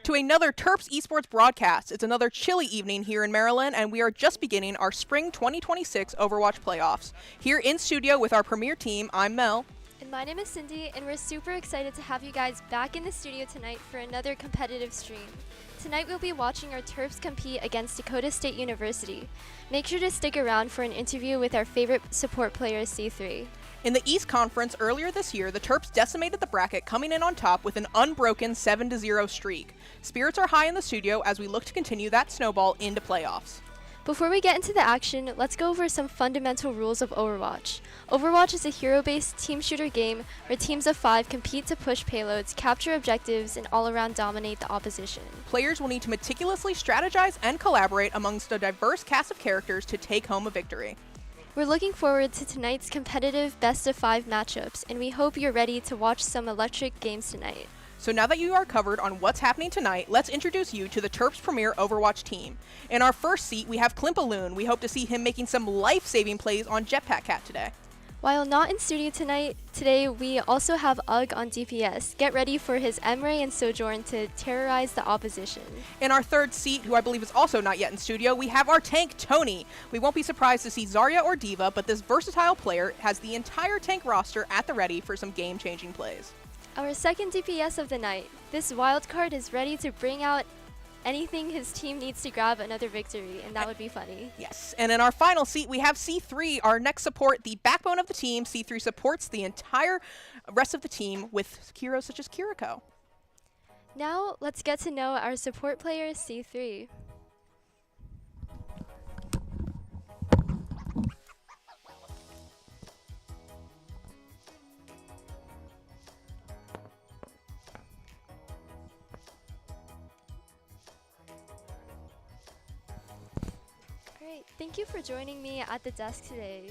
to another Terps Esports broadcast. It's another chilly evening here in Maryland, and we are just beginning our Spring 2026 Overwatch playoffs. Here in studio with our premier team, I'm Mel. And my name is Cindy, and we're super excited to have you guys back in the studio tonight for another competitive stream. Tonight we'll be watching our Terps compete against Dakota State University. Make sure to stick around for an interview with our favorite support player, C3. In the East Conference earlier this year, the Terps decimated the bracket, coming in on top with an unbroken 7-0 streak. Spirits are high in the studio as we look to continue that snowball into playoffs. Before we get into the action, let's go over some fundamental rules of Overwatch. Overwatch is a hero-based team shooter game where teams of 5 compete to push payloads, capture objectives, and all-around dominate the opposition. Players will need to meticulously strategize and collaborate amongst a diverse cast of characters to take home a victory. We're looking forward to tonight's competitive best-of-5 matchups, and we hope you're ready to watch some electric games tonight. So now that you are covered on what's happening tonight, let's introduce you to the Terps premier Overwatch team. In our first seat, we have Klimpaloon. We hope to see him making some life-saving plays on Jetpack Cat today. While not in studio today we also have UG on DPS. Get ready for his Emre and Sojourn to terrorize the opposition. In our third seat, who I believe is also not yet in studio, we have our tank, Tony. We won't be surprised to see Zarya or Diva, but this versatile player has the entire tank roster at the ready for some game-changing plays. Our second DPS of the night. This wildcard is ready to bring out anything his team needs to grab another victory, and that would be funny. Yes, and in our final seat, we have C3, our next support, the backbone of the team. C3 supports the entire rest of the team with heroes such as Kiriko. Now, let's get to know our support player, C3. Thank you for joining me at the desk today.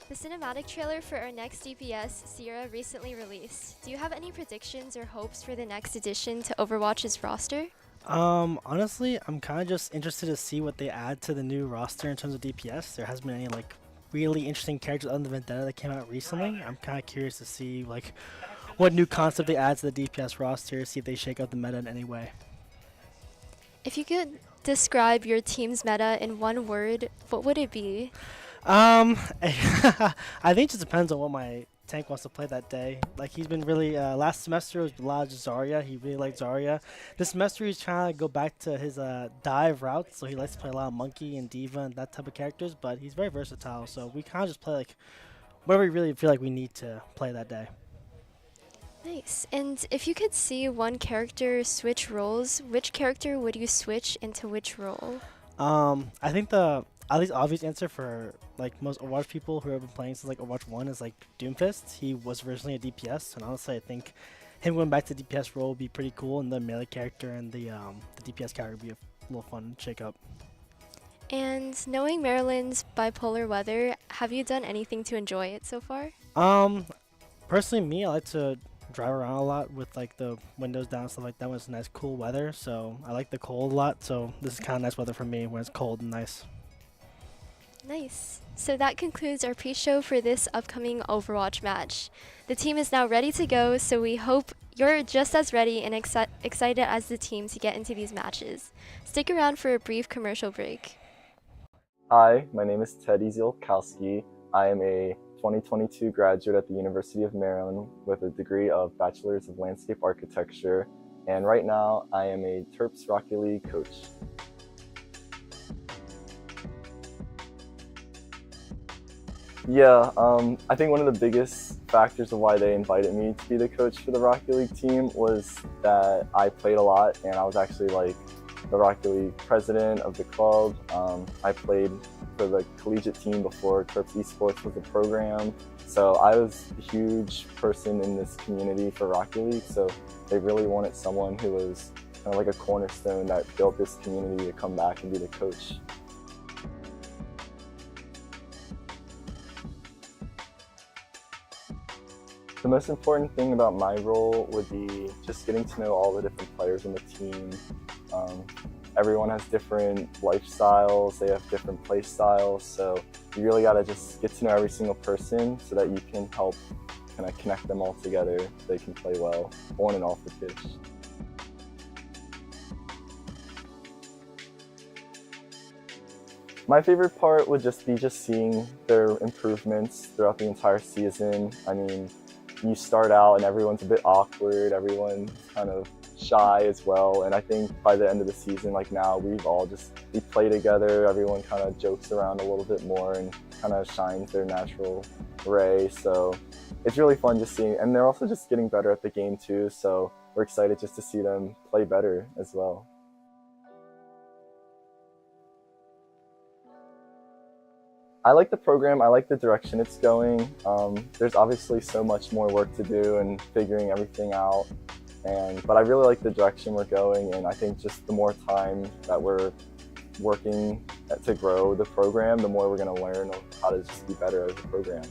The cinematic trailer for our next DPS, Sierra, recently released. Do you have any predictions or hopes for the next addition to Overwatch's roster? Honestly, I'm kind of just interested to see what they add to the new roster in terms of DPS. There hasn't been any really interesting characters other than Vendetta that came out recently. I'm kind of curious to see what new concept they add to the DPS roster, see if they shake up the meta in any way. If you could describe your team's meta in one word, what would it be? I think it just depends on what my tank wants to play that day. He's been really, last semester was a lot of Zarya. He really liked Zarya. This semester he's trying to go back to his dive route, so he likes to play a lot of Monkey and Diva and that type of characters, but he's very versatile, so we kind of just play whatever we really feel like we need to play that day. Nice. And if you could see one character switch roles, which character would you switch into which role? I think the at least obvious answer for most Overwatch people who have been playing since Overwatch 1 is Doomfist. He was originally a DPS, and honestly I think him going back to the DPS role would be pretty cool, and the melee character and the DPS character would be a little fun shake up. And knowing Maryland's bipolar weather, have you done anything to enjoy it so far? Personally, me, I like to drive around a lot with the windows down and stuff like that when it's nice cool weather, so I like the cold a lot, so this is kind of nice weather for me when it's cold and nice. Nice. So that concludes our pre-show for this upcoming Overwatch match. The team is now ready to go, so we hope you're just as ready and excited as the team to get into these matches. Stick around for a brief commercial break. Hi, my name is Teddy Zielkowski. I am a 2022 graduate at the University of Maryland with a degree of Bachelor's of Landscape Architecture, and right now I am a Terps Rocket League coach. Yeah, I think one of the biggest factors of why they invited me to be the coach for the Rocket League team was that I played a lot, and I was actually the Rocket League president of the club. I played for the collegiate team before Terps Esports was a program. So I was a huge person in this community for Rocket League, so they really wanted someone who was kind of a cornerstone that built this community to come back and be the coach. The most important thing about my role would be just getting to know all the different players in the team. Everyone has different lifestyles, they have different play styles, so you really got to just get to know every single person so that you can help kind of connect them all together so they can play well on and off the pitch. My favorite part would just be seeing their improvements throughout the entire season. I mean, you start out and everyone's a bit awkward, everyone's kind of shy as well, and I think by the end of the season, like now, we play together, everyone kind of jokes around a little bit more and kind of shines their natural ray, so it's really fun just seeing, and they're also just getting better at the game too, so we're excited just to see them play better as well. I like the program, I like the direction it's going. There's obviously so much more work to do and figuring everything out, but I really like the direction we're going, and I think just the more time that we're working to grow the program, the more we're going to learn how to just be better as a program.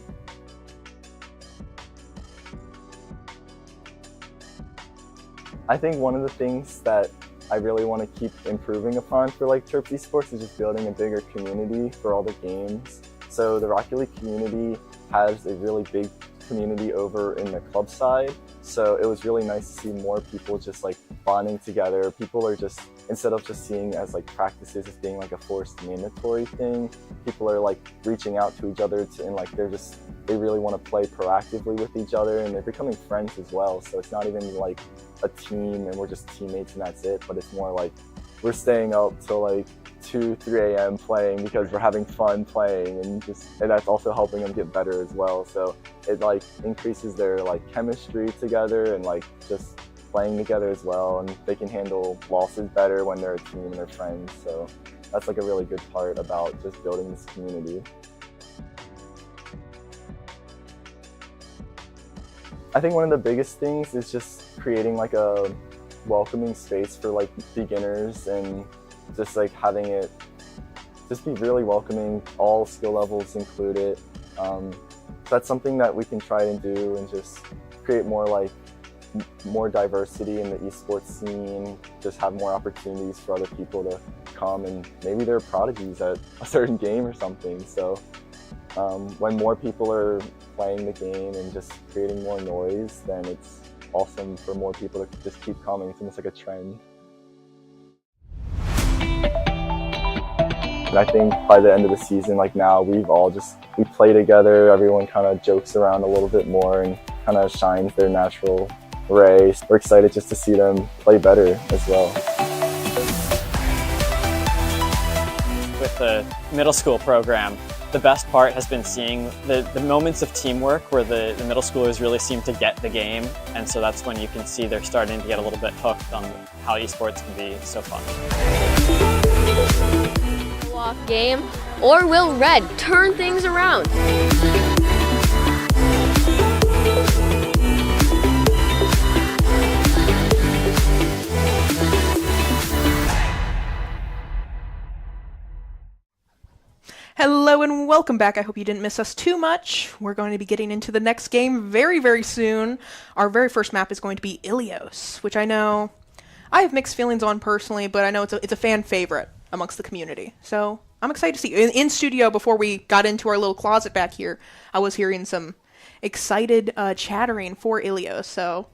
I think one of the things that I really want to keep improving upon for like Terps Esports is just building a bigger community for all the games. So the Rocket League community has a really big community over in the club side. So it was really nice to see more people just like bonding together. People are just, instead of just seeing as like practices as being like a forced mandatory thing, people are like reaching out to each other and like they really want to play proactively with each other, and they're becoming friends as well. So it's not even like a team and we're just teammates and that's it, but it's more like we're staying up till like 2, 3 a.m. playing because we're having fun playing, and that's also helping them get better as well. So it like increases their like chemistry together and like just playing together as well, and they can handle losses better when they're a team and they're friends. So that's like a really good part about just building this community. I think one of the biggest things is just creating like a welcoming space for like beginners, and just like having it just be really welcoming, all skill levels included. So that's something that we can try and do, and just create more diversity in the esports scene, just have more opportunities for other people to come, and maybe they're prodigies at a certain game or something. So when more people are playing the game and just creating more noise, then it's awesome for more people to just keep coming. It's almost like a trend. And I think by the end of the season, like now, we play together, everyone kind of jokes around a little bit more and kind of shines their natural ray. We're excited just to see them play better as well. With the middle school program, the best part has been seeing the moments of teamwork where the middle schoolers really seem to get the game, and so that's when you can see they're starting to get a little bit hooked on how esports can be so fun. Walk game, or will Red turn things around? Hello and welcome back. I hope you didn't miss us too much. We're going to be getting into the next game very, very soon. Our very first map is going to be Ilios, which I know I have mixed feelings on personally, but I know it's a fan favorite amongst the community. So I'm excited to see. In studio, before we got into our little closet back here, I was hearing some excited chattering for Ilios. So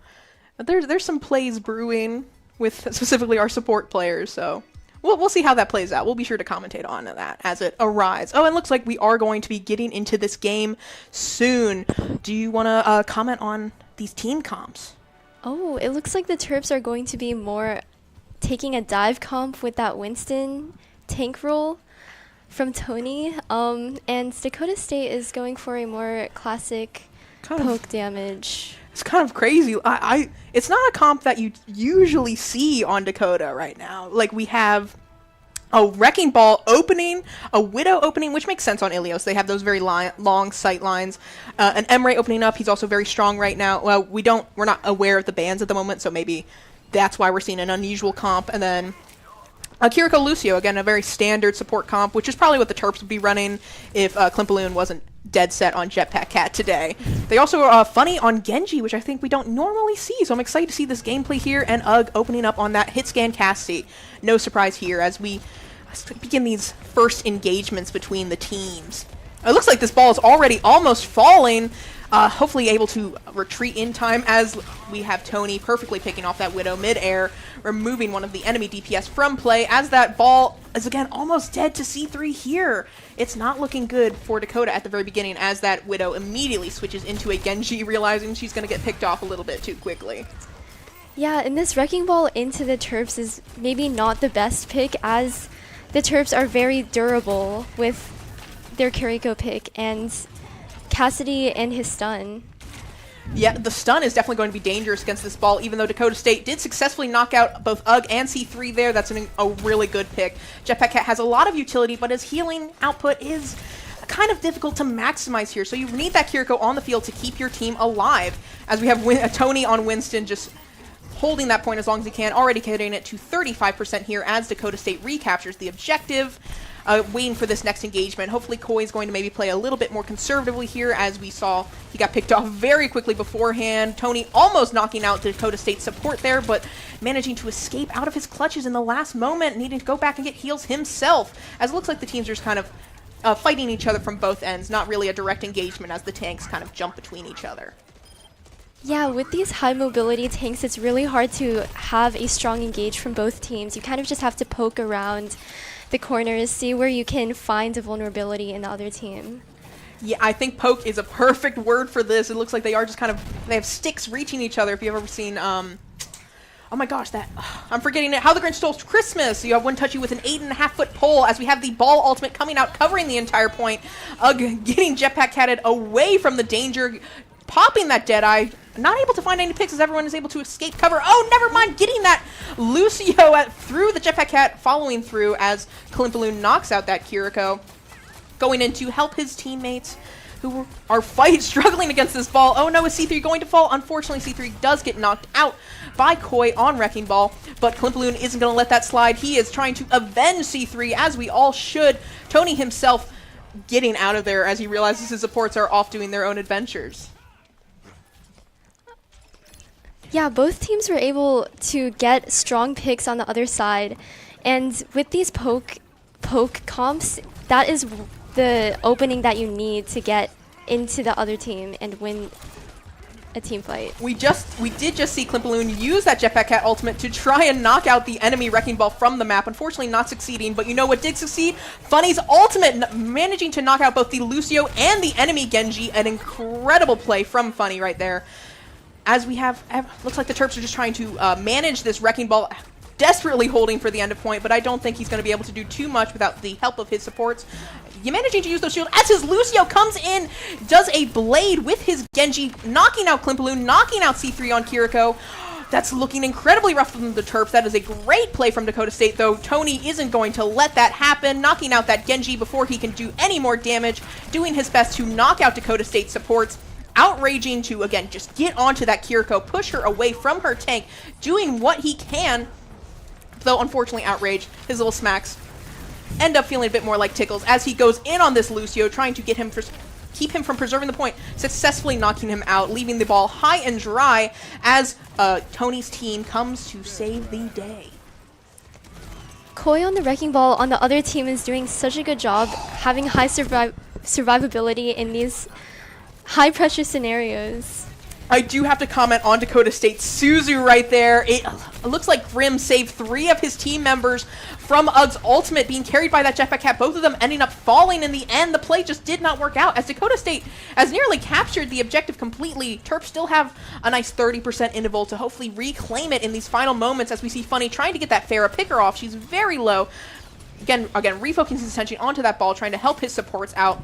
there's some plays brewing with specifically our support players. So we'll see how that plays out. We'll be sure to commentate on that as it arrives. Oh, and looks like we are going to be getting into this game soon. Do you want to comment on these team comps? Oh, it looks like the Terps are going to be more taking a dive comp with that Winston tank role from Tony. And Dakota State is going for a more classic poke damage. It's kind of crazy. It's not a comp that you usually see on Dakota right now. Like, we have a Wrecking Ball opening, a Widow opening, which makes sense on Ilios. They have those very long sight lines. An Emre opening up. He's also very strong right now. Well, we're not aware of the bans at the moment, so maybe that's why we're seeing an unusual comp. And then Kiriko Lucio, again, a very standard support comp, which is probably what the Terps would be running if Klimpaloon wasn't dead set on Jetpack Cat today. They also are funny on Genji, which I think we don't normally see, so I'm excited to see this gameplay here, and UG opening up on that hit scan Cassie. No surprise here as we begin these first engagements between the teams. It looks like this ball is already almost falling, hopefully able to retreat in time as we have Tony perfectly picking off that Widow mid-air, removing one of the enemy DPS from play as that ball is again almost dead to C3 here. It's not looking good for Dakota at the very beginning as that Widow immediately switches into a Genji, realizing she's going to get picked off a little bit too quickly. Yeah, and this Wrecking Ball into the Terps is maybe not the best pick, as the Terps are very durable with their Kiriko pick and Cassidy and his stun. Yeah, the stun is definitely going to be dangerous against this ball, even though Dakota State did successfully knock out both UG and C3 there. That's a really good pick. Jetpack Cat has a lot of utility, but his healing output is kind of difficult to maximize here. So you need that Kiriko on the field to keep your team alive. As we have Tony on Winston just holding that point as long as he can, already getting it to 35% here as Dakota State recaptures the objective. Waiting for this next engagement. Hopefully Koi is going to maybe play a little bit more conservatively here, as we saw he got picked off very quickly beforehand. Tony almost knocking out Dakota State support there, but managing to escape out of his clutches in the last moment, needing to go back and get heals himself, as it looks like the teams are just kind of fighting each other from both ends, not really a direct engagement as the tanks kind of jump between each other. Yeah, with these high mobility tanks, it's really hard to have a strong engage from both teams. You kind of just have to poke around the corners, see where you can find a vulnerability in the other team. Yeah, I think poke is a perfect word for this. It looks like they are just kind of, they have sticks reaching each other. If you've ever seen, oh my gosh, I'm forgetting it. How the Grinch Stole Christmas. You have One Touchy with an 8.5-foot pole as we have the ball ultimate coming out, covering the entire point. Getting Jetpack Catted away from the danger, popping that Deadeye. Not able to find any picks as everyone is able to escape cover. Oh, never mind, getting that Lucio through the Jetpack Cat, following through as Klimpaloon knocks out that Kiriko. Going in to help his teammates who are struggling against this ball. Oh no, is C3 going to fall? Unfortunately, C3 does get knocked out by Koi on Wrecking Ball, but Klimpaloon isn't going to let that slide. He is trying to avenge C3, as we all should. Tony himself getting out of there as he realizes his supports are off doing their own adventures. Yeah, both teams were able to get strong picks on the other side, and with these poke comps, that is the opening that you need to get into the other team and win a team fight. We did just see Klimpaloon use that Jetpack Cat ultimate to try and knock out the enemy Wrecking Ball from the map, unfortunately not succeeding, but you know what did succeed? Funny's ultimate, managing to knock out both the Lucio and the enemy Genji. An incredible play from Funny right there. As we have, looks like the Terps are just trying to manage this Wrecking Ball, desperately holding for the end of point, but I don't think he's going to be able to do too much without the help of his supports. You're managing to use those shields as his Lucio comes in, does a blade with his Genji, knocking out Klimpaloon, knocking out C3 on Kiriko. That's looking incredibly rough from the Terps. That is a great play from Dakota State, though Tony isn't going to let that happen, knocking out that Genji before he can do any more damage, doing his best to knock out Dakota State supports. Outraging to, again, just get onto that Kiriko, push her away from her tank, doing what he can, though unfortunately Outrage, his little smacks, end up feeling a bit more like tickles as he goes in on this Lucio, trying to get him keep him from preserving the point, successfully knocking him out, leaving the ball high and dry as Tony's team comes to save the day. Koi on the Wrecking Ball on the other team is doing such a good job having high survivability in these high pressure scenarios. I do have to comment on Dakota State. Suzu right there. It looks like Grim saved 3 of his team members from UG's ultimate being carried by that Jetpack Cat. Both of them ending up falling in the end. The play just did not work out as Dakota State has nearly captured the objective completely. Terps still have a nice 30% interval to hopefully reclaim it in these final moments as we see Funny trying to get that Farah picker off. She's very low. Again, refocusing his attention onto that ball, trying to help his supports out.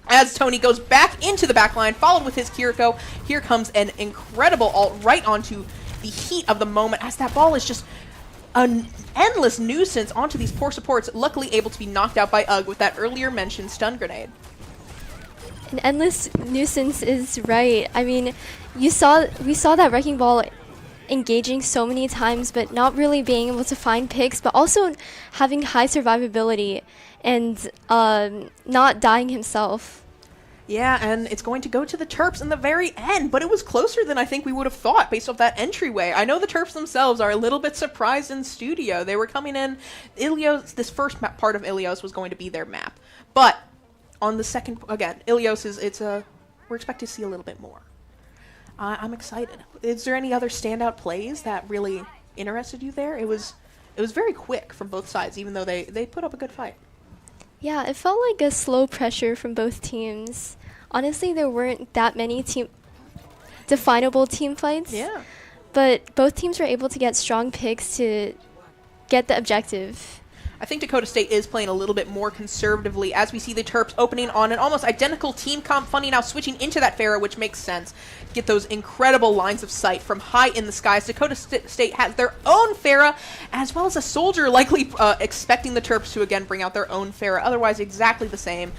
As Tony goes back into the backline, followed with his Kiriko. Here comes an incredible ult right onto the heat of the moment as that ball is just an endless nuisance onto these poor supports, luckily able to be knocked out by UG with that earlier mentioned stun grenade. An endless nuisance is right. I mean, we saw that Wrecking Ball engaging so many times, but not really being able to find picks, but also having high survivability and not dying himself. Yeah, and it's going to go to the Terps in the very end, but it was closer than I think we would have thought based off that entryway. I know the Terps themselves are a little bit surprised in studio. They were coming in, Ilios, this first part of Ilios was going to be their map. But on the second, again, Ilios is, we're expecting to see a little bit more. I'm excited. Is there any other standout plays that really interested you there. It was very quick from both sides, even though they put up a good fight. Yeah, it felt like a slow pressure from both teams. Honestly, there weren't that many definable team fights. Yeah. But both teams were able to get strong picks to get the objective. I think Dakota State is playing a little bit more conservatively as we see the Terps opening on an almost identical team comp. Funny now switching into that Pharah, which makes sense. Get those incredible lines of sight from high in the skies. Dakota State has their own Pharah, as well as a soldier, likely expecting the Terps to again bring out their own Pharah. Otherwise, exactly the same.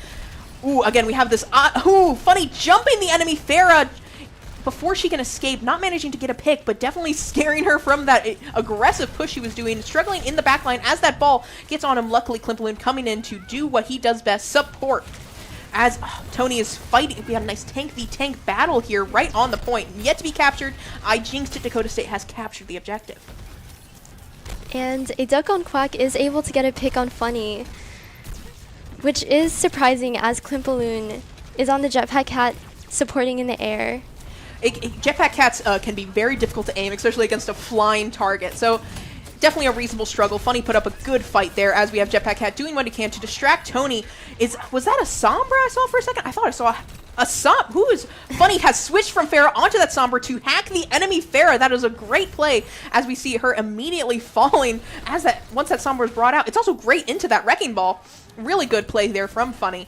Ooh, again, we have this funny jumping the enemy Pharah before she can escape, not managing to get a pick, but definitely scaring her from that aggressive push she was doing, struggling in the backline as that ball gets on him. Luckily, Klimpaloon coming in to do what he does best, support. As Tony is fighting, we have a nice tank v tank battle here, right on the point, yet to be captured. I jinxed it, Dakota State has captured the objective. And a duck on Quack is able to get a pick on Funny, which is surprising as Klimpaloon is on the Jetpack Cat supporting in the air. Jetpack Cats can be very difficult to aim, especially against a flying target. So definitely a reasonable struggle. Funny put up a good fight there as we have Jetpack Cat doing what he can to distract Tony. Was that a Sombra I saw for a second? I thought I saw a Sombra. Funny has switched from Pharah onto that Sombra to hack the enemy Pharah. That is a great play as we see her immediately falling once that Sombra is brought out. It's also great into that Wrecking Ball. Really good play there from Funny.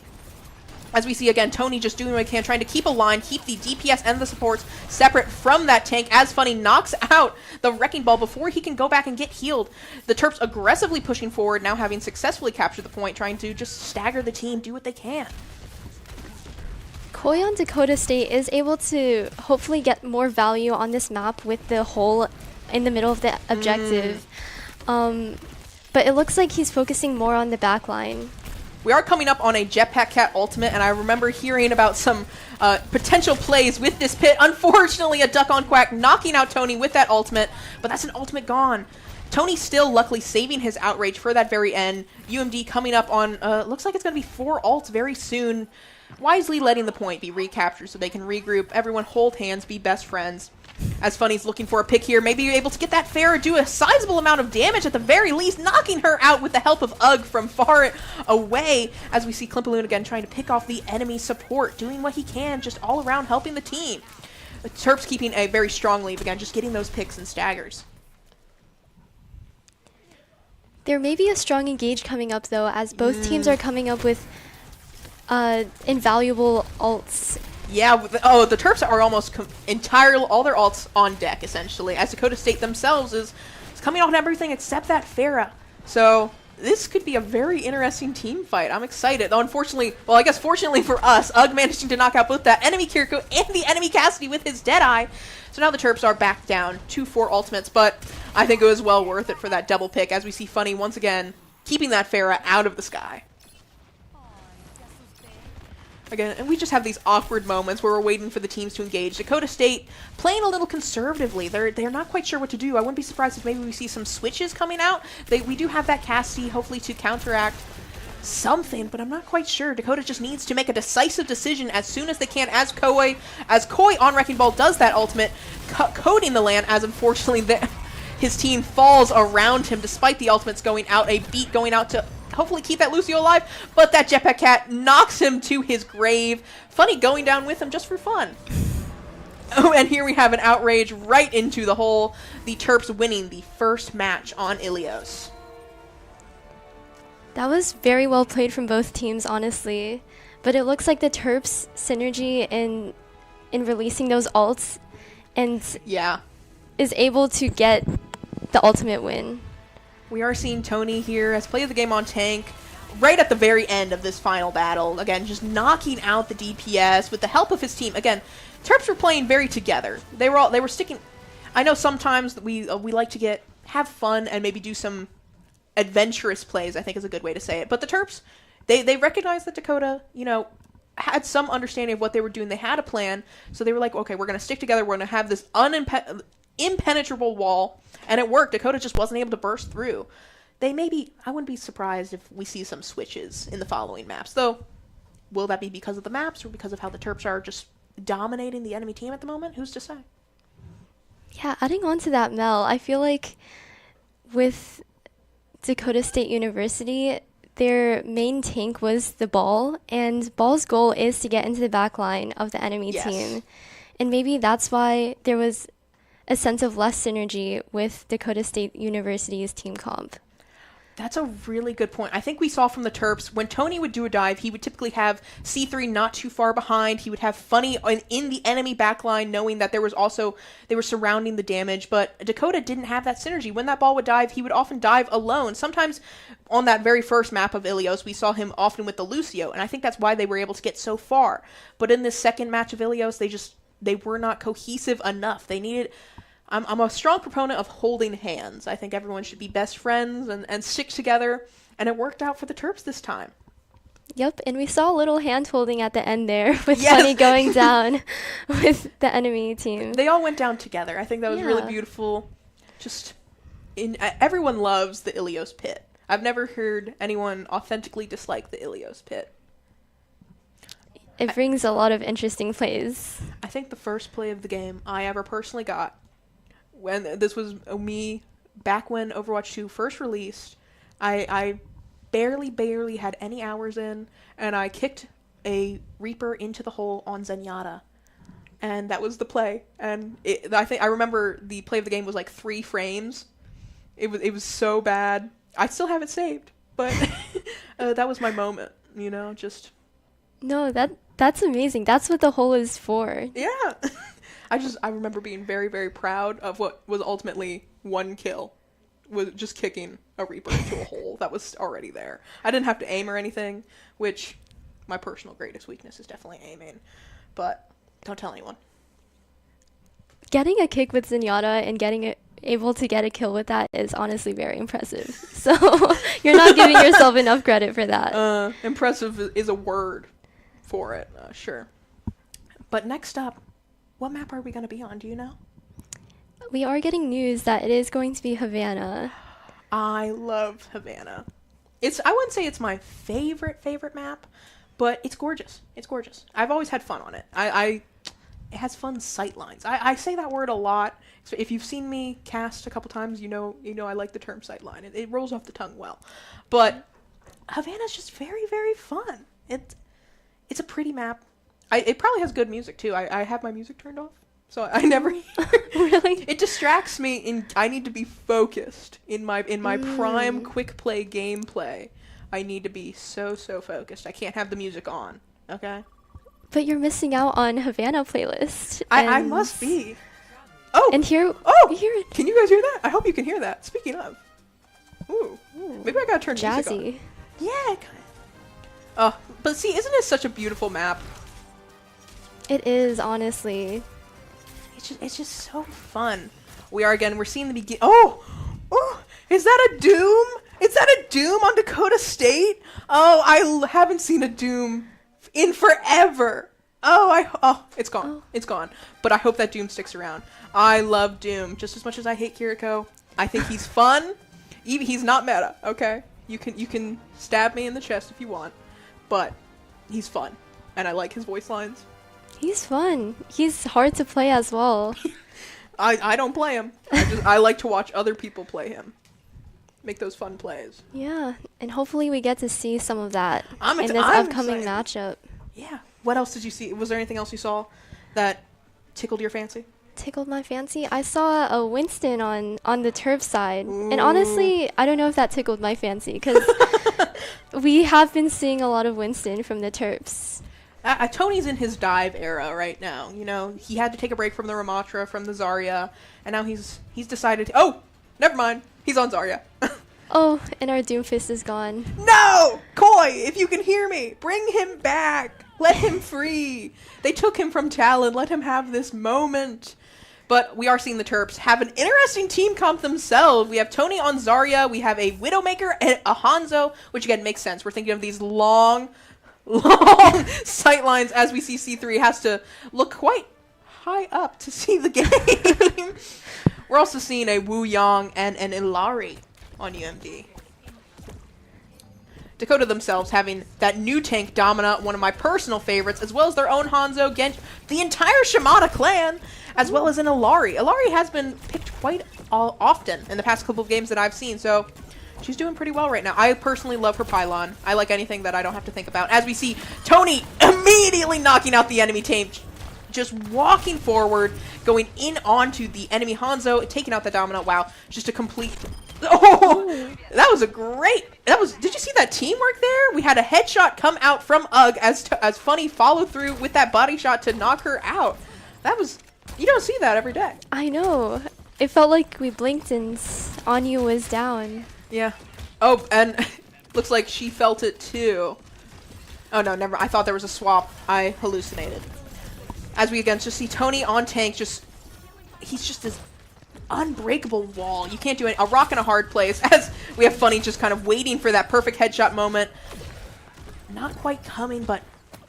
As we see again, Tony just doing what he can, trying to keep a line, keep the DPS and the supports separate from that tank as Funny knocks out the Wrecking Ball before he can go back and get healed. The Terps aggressively pushing forward, now having successfully captured the point, trying to just stagger the team, do what they can. Koi on Dakota State is able to hopefully get more value on this map with the hole in the middle of the objective. But it looks like he's focusing more on the backline. We are coming up on a Jetpack Cat ultimate, and I remember hearing about some potential plays with this pit. Unfortunately, a Duck on Quack knocking out Tony with that ultimate, but that's an ultimate gone. Tony still luckily saving his outrage for that very end. UMD coming up on, looks like it's going to be 4 ults very soon. Wisely letting the point be recaptured so they can regroup. Everyone hold hands, be best friends. As Funny's looking for a pick here, maybe you're able to get that Pharah, do a sizable amount of damage at the very least, knocking her out with the help of Ugg from far away. As we see Klimpaloon again trying to pick off the enemy support, doing what he can, just all around helping the team. The Terps keeping a very strong lead again, just getting those picks and staggers. There may be a strong engage coming up though, as both teams are coming up with invaluable ults. Yeah, the Terps are almost entirely, all their ults on deck, essentially, as Dakota State themselves is coming on everything except that Pharah. So this could be a very interesting team fight. I'm excited. Though unfortunately, well, I guess fortunately for us, Ugg managing to knock out both that enemy Kiriko and the enemy Cassidy with his Deadeye. So now the Terps are back down to 4 ultimates, but I think it was well worth it for that double pick as we see Funny once again keeping that Pharah out of the sky. Again, and we just have these awkward moments where we're waiting for the teams to engage. Dakota State playing a little conservatively. They're not quite sure what to do. I wouldn't be surprised if maybe we see some switches coming out. We do have that Cassidy, hopefully to counteract something, but I'm not quite sure. Dakota just needs to make a decisive decision as soon as they can, as Koi on Wrecking Ball does that ultimate, coating the land, as unfortunately his team falls around him despite the ultimates going out, a beat going out to hopefully keep that Lucio alive, but that Jetpack Cat knocks him to his grave. Funny going down with him just for fun. Oh, and here we have an outrage right into the hole. The Terps winning the first match on Ilios. That was very well played from both teams, honestly. But it looks like the Terps' synergy in releasing those ults and is able to get the ultimate win. We are seeing Tony here as play of the game on tank right at the very end of this final battle. Again, just knocking out the DPS with the help of his team. Again, Terps were playing very together. They were sticking. I know sometimes we like to have fun and maybe do some adventurous plays, I think is a good way to say it. But the Terps, they recognized that Dakota, had some understanding of what they were doing. They had a plan, so they were like, okay, we're going to stick together. We're going to have this impenetrable wall, and it worked. Dakota just wasn't able to burst through. I wouldn't be surprised if we see some switches in the following maps, though. Will that be because of the maps or because of how the Terps are just dominating the enemy team at the moment? Who's to say? Yeah, adding on to that, Mel, I feel like with Dakota State University, their main tank was the Ball, and Ball's goal is to get into the back line of the enemy Yes. team. And maybe that's why there was a sense of less synergy with Dakota State University's team comp. That's a really good point. I think we saw from the Terps, when Tony would do a dive, he would typically have C3 not too far behind. He would have Funny in the enemy backline, knowing that they were surrounding the damage. But Dakota didn't have that synergy. When that ball would dive, he would often dive alone. Sometimes on that very first map of Ilios, we saw him often with the Lucio, and I think that's why they were able to get so far. But in this second match of Ilios, they were not cohesive enough. They needed... I'm a strong proponent of holding hands. I think everyone should be best friends and stick together, and it worked out for the Terps this time. Yep, and we saw a little hand holding at the end there with Yes. Funny going down with the enemy team. They all went down together. I think that was really Yeah. beautiful. Everyone loves the Ilios pit. I've never heard anyone authentically dislike the Ilios pit. It brings a lot of interesting plays. I think the first play of the game I ever personally got, when this was me back when Overwatch 2 first released, I barely had any hours in, and I kicked a Reaper into the hole on Zenyatta. And that was the play. And I remember the play of the game was like 3 frames. It was so bad. I still have it saved, but that was my moment, just... No, that's amazing. That's what the hole is for. Yeah. I remember being very, very proud of what was ultimately 1 kill. Was just kicking a Reaper into a hole that was already there. I didn't have to aim or anything, which my personal greatest weakness is definitely aiming. But don't tell anyone. Getting a kick with Zenyatta and able to get a kill with that is honestly very impressive. So you're not giving yourself enough credit for that. Impressive is a word for it, sure. But next up, what map are we going to be on? Do you know? We are getting news that it is going to be Havana. I love Havana. I wouldn't say it's my favorite map, but it's gorgeous. It's gorgeous. I've always had fun on it. It has fun sight lines. I say that word a lot. So if you've seen me cast a couple times, you know I like the term sight line. It rolls off the tongue well. But Havana's just very, very fun. It's a pretty map. It probably has good music too. I have my music turned off, so I never hear it. Really? It distracts me, and I need to be focused in my prime quick play gameplay. I need to be so focused. I can't have the music on. Okay. But you're missing out on Havana playlist. I must be. Oh. And here, Oh. we hear it. Can you guys hear that? I hope you can hear that. Speaking of. Ooh. Maybe I gotta turn music on. Jazzy. Yeah. Kind of. Oh, but see, isn't it such a beautiful map? It is, honestly. It's just so fun. We're seeing the begin. Oh, is that a Doom? Is that a Doom on Dakota State? Oh, I haven't seen a Doom in forever. It's gone. Oh. It's gone. But I hope that Doom sticks around. I love Doom just as much as I hate Kiriko. I think he's fun. He's not meta. Okay, you can stab me in the chest if you want, but he's fun, and I like his voice lines. He's fun. He's hard to play as well. I don't play him. I like to watch other people play him. Make those fun plays. Yeah, and hopefully we get to see some of that I'm in this I'm upcoming excited. matchup. Yeah. What else did you see? Was there anything else you saw that tickled your fancy? Tickled my fancy. I saw a Winston on the Terps side, and honestly, I don't know if that tickled my fancy because we have been seeing a lot of Winston from the Terps. Tony's in his dive era right now. He had to take a break from the Ramatra, from the Zarya, and now he's decided. Oh, never mind. He's on Zarya. Oh, and our Doomfist is gone. No! Koi, if you can hear me, bring him back. Let him free. They took him from Talon. Let him have this moment. But we are seeing the Terps have an interesting team comp themselves. We have Tony on Zarya. We have a Widowmaker and a Hanzo, which again makes sense. We're thinking of these long sight lines as we see C3 has to look quite high up to see the game. We're also seeing a Wu Yang and an Ilari on UMD. Dakota themselves having that new tank Domina, one of my personal favorites, as well as their own Hanzo, Genji, the entire Shimada clan, as well as an Ilari. Ilari has been picked quite often in the past couple of games that I've seen, so she's doing pretty well right now. I personally love her pylon. I like anything that I don't have to think about. As we see Tony immediately knocking out the enemy team, just walking forward, going in onto the enemy Hanzo, taking out the Domino. Wow, just a complete... Oh, that was a great... Did you see that teamwork there? We had a headshot come out from UG as Funny followed through with that body shot to knock her out. That was... You don't see that every day. I know. It felt like we blinked and Anyu was down. Yeah. Oh, and looks like she felt it too. Oh no, never. I thought there was a swap. I hallucinated. As we again just see Tony on tank, he's just this unbreakable wall. You can't do it. A rock in a hard place. As we have Funny just kind of waiting for that perfect headshot moment. Not quite coming, but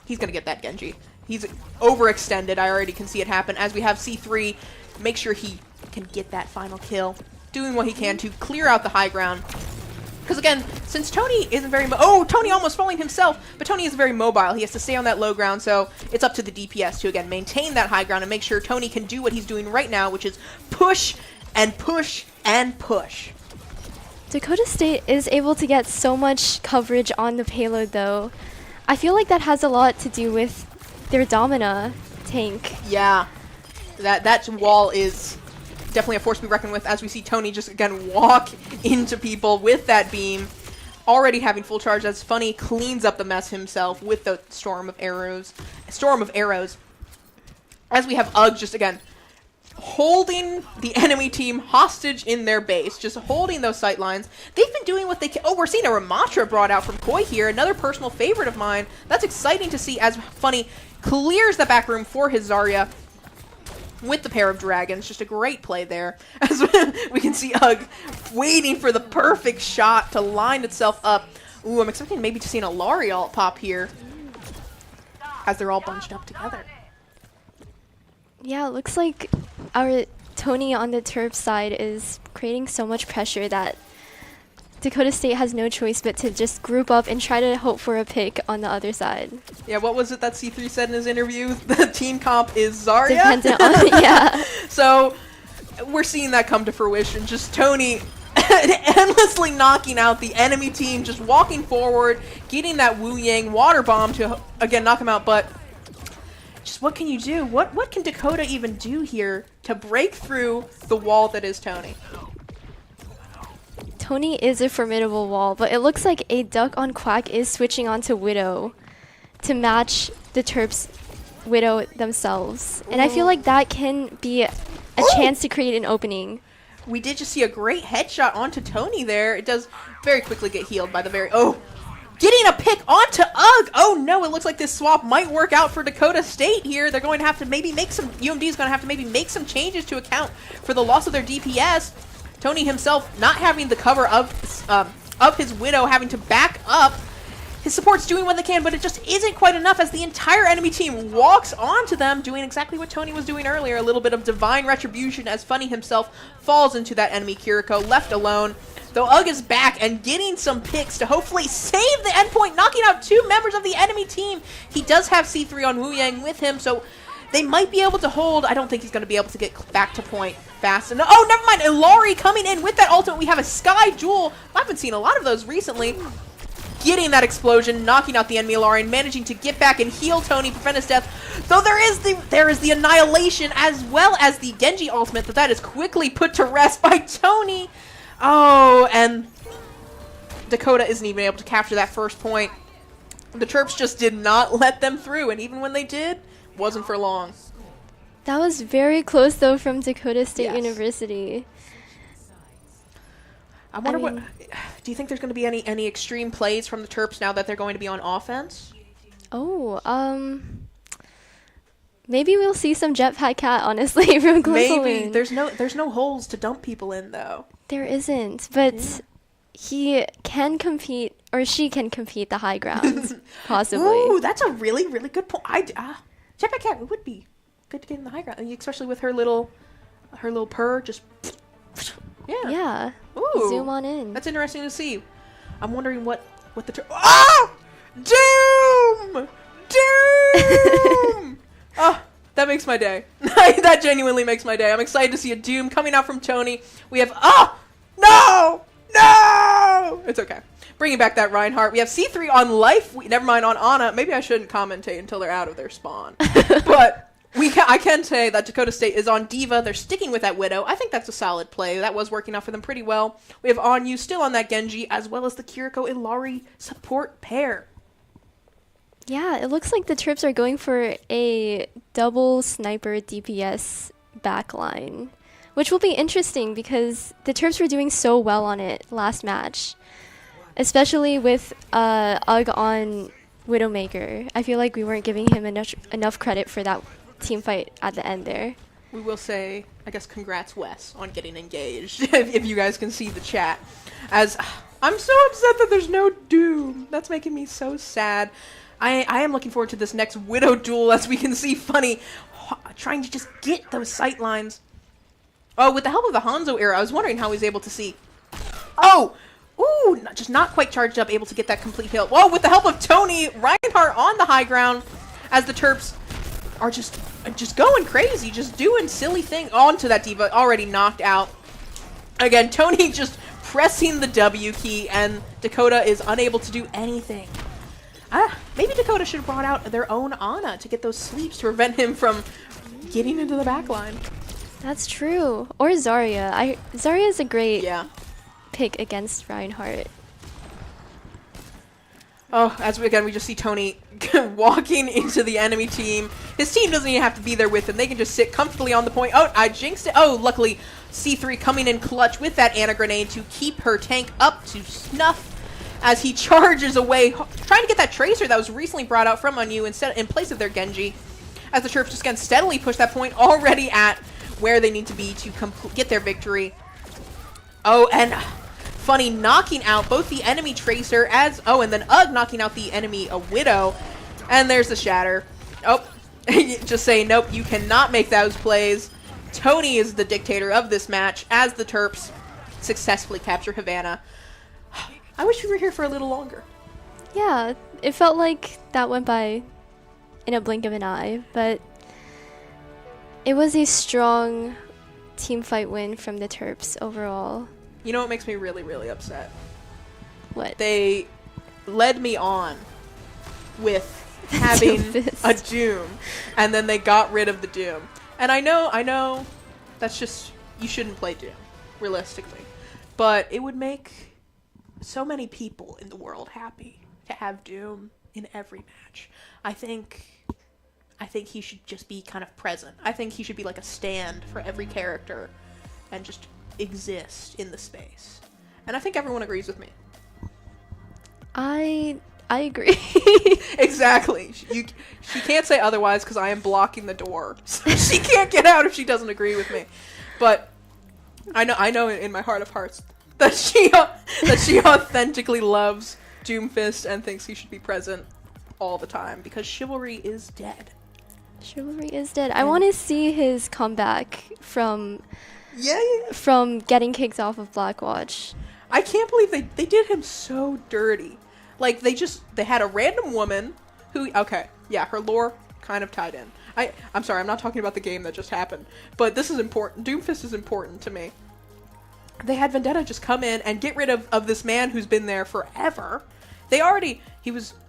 he's gonna get that Genji. He's overextended. I already can see it happen. As we have C3, make sure he can get that final kill. Doing what he can to clear out the high ground. Because again, since Tony isn't very... Oh, Tony almost falling himself, but Tony is very mobile. He has to stay on that low ground, so it's up to the DPS to, again, maintain that high ground and make sure Tony can do what he's doing right now, which is push and push and push. Dakota State is able to get so much coverage on the payload, though. I feel like that has a lot to do with their Domina tank. Yeah, that wall is definitely a force to be reckoned with, as we see Tony just again walk into people with that beam, already having full charge. As Funny cleans up the mess himself with the storm of arrows. As we have UG just again holding the enemy team hostage in their base, just holding those sight lines. They've been doing what they can. Oh, we're seeing a Ramatra brought out from Koi here, another personal favorite of mine. That's exciting to see as Funny clears the back room for his Zarya with the pair of dragons. Just a great play there. As we can see UG waiting for the perfect shot to line itself up. Ooh, I'm expecting maybe to see an Ilari ult pop here as they're all bunched up together. Yeah, it looks like our Tony on the Terps side is creating so much pressure that Dakota State has no choice but to just group up and try to hope for a pick on the other side. Yeah, what was it that C3 said in his interview? The team comp is Zarya? Dependent on yeah. So we're seeing that come to fruition. Just Tony endlessly knocking out the enemy team, just walking forward, getting that Wu Yang water bomb to, again, knock him out. But just what can you do? What can Dakota even do here to break through the wall that is Tony? Tony is a formidable wall, but it looks like a Duck on Quack is switching onto Widow to match the Terps Widow themselves. And I feel like that can be a chance to create an opening. We did just see a great headshot onto Tony there. It does very quickly get healed by the very... Oh, getting a pick onto UG! Oh no, it looks like this swap might work out for Dakota State here. They're going to have to maybe make some... UMD is going to have to maybe make some changes to account for the loss of their DPS. Tony himself not having the cover of his Widow, having to back up. His support's doing what they can, but it just isn't quite enough as the entire enemy team walks onto them, doing exactly what Tony was doing earlier, a little bit of divine retribution as Funny himself falls into that enemy Kiriko, left alone. Though UG is back and getting some picks to hopefully save the endpoint, knocking out 2 members of the enemy team. He does have C3 on Wu Yang with him, so they might be able to hold. I don't think he's going to be able to get back to point fast enough. Oh, never mind. Ilari coming in with that ultimate. We have a Sky Jewel. I haven't seen a lot of those recently. Getting that explosion, knocking out the enemy Ilari, and managing to get back and heal Tony, prevent his death. Though there is the Annihilation as well as the Genji ultimate, but that is quickly put to rest by Tony. Oh, and Dakota isn't even able to capture that first point. The Terps just did not let them through, and even when they did, wasn't for long. That was very close, though, from Dakota State Yes. University. I wonder do you think there's going to be any extreme plays from the Terps now that they're going to be on offense? Oh, maybe we'll see some Jetpack Cat, honestly, from Glimpsing. Maybe. There's no holes to dump people in, though. There isn't, but he can compete, or she can compete the high ground, possibly. Ooh, that's a really, really good point. Jetpack Cat would be good to get in the high ground, especially with her little purr, just... Yeah. Yeah. Ooh, zoom on in. That's interesting to see. I'm wondering what the Ah! Doom! Doom! Oh, That makes my day. That genuinely makes my day. I'm excited to see a Doom coming out from Tony. We have... Oh! No! No! It's okay. Bringing back that Reinhardt. We have C3 on Life. Never mind, on Ana. Maybe I shouldn't commentate until they're out of their spawn. But I can say that Dakota State is on Diva. They're sticking with that Widow. I think that's a solid play. That was working out for them pretty well. We have Onyu still on that Genji, as well as the Kiriko Ilari support pair. Yeah, it looks like the Terps are going for a double sniper DPS backline, which will be interesting because the Terps were doing so well on it last match, especially with UG on Widowmaker. I feel like we weren't giving him enough credit for that team fight at the end there. We will say, I guess, congrats, Wes, on getting engaged, if you guys can see the chat. As I'm so upset that there's no Doom. That's making me so sad. I am looking forward to this next Widow duel, as we can see Funny trying to just get those sight lines. Oh, with the help of the Hanzo era, I was wondering how he's able to see. Oh! Ooh, just not quite charged up, able to get that complete kill. Whoa, with the help of Tony, Reinhardt on the high ground, as the Terps are just going crazy, just doing silly things. Onto that Diva, already knocked out. Again, Tony just pressing the W key, and Dakota is unable to do anything. Maybe Dakota should have brought out their own Ana to get those sleeps to prevent him from getting into the backline. That's true. Or Zarya. Zarya is a great pick against Reinhardt. Oh, we just see Tony walking into the enemy team. His team doesn't even have to be there with him. They can just sit comfortably on the point. Oh, I jinxed it. Oh, luckily C3 coming in clutch with that Ana grenade to keep her tank up to snuff as he charges away, trying to get that Tracer that was recently brought out from Onyu in place of their Genji. As the Terps just again steadily push that point, already at where they need to be to get their victory. Oh, and Funny knocking out both the enemy Tracer and then UG knocking out the enemy Widow. And there's the Shatter. Oh, just saying, nope, you cannot make those plays. Tony is the dictator of this match as the Terps successfully capture Havana. I wish we were here for a little longer. Yeah, it felt like that went by in a blink of an eye, but it was a strong team fight win from the Terps overall. You know what makes me really, really upset? What? They led me on with having a Doom, and then they got rid of the Doom. And I know, that's just, you shouldn't play Doom, realistically. But it would make so many people in the world happy to have Doom in every match. I think he should just be kind of present. I think he should be like a stand for every character and just exist in the space. And I think everyone agrees with me. I agree. Exactly. She can't say otherwise because I am blocking the door. So she can't get out if she doesn't agree with me. But I know in my heart of hearts that she authentically loves Doomfist and thinks he should be present all the time because chivalry is dead. Chivalry is dead. I want to see his comeback from getting kicked off of Blackwatch. I can't believe they did him so dirty. Like they had a random woman who her lore kind of tied in. I'm sorry, I'm not talking about the game that just happened, but this is important. Doomfist is important to me. They had Vendetta just come in and get rid of this man who's been there forever. They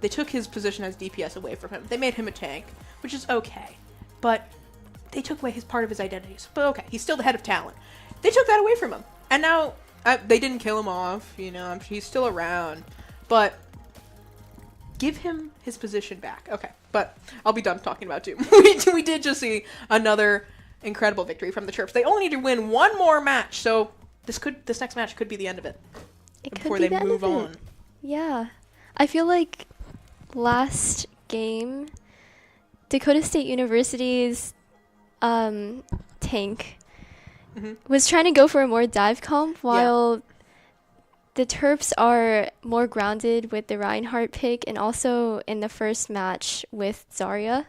took his position as DPS away from him. They made him a tank, which is okay. But they took away his part of his identity. But okay, he's still the head of talent. They took that away from him. And now, they didn't kill him off, he's still around. But give him his position back. Okay, but I'll be done talking about Doom. We did just see another incredible victory from the Terps. They only need to win one more match, so this next match could be the end of it. Before they move on. Yeah. I feel like last game, Dakota State University's tank was trying to go for a more dive comp, while the Terps are more grounded with the Reinhardt pick and also in the first match with Zarya.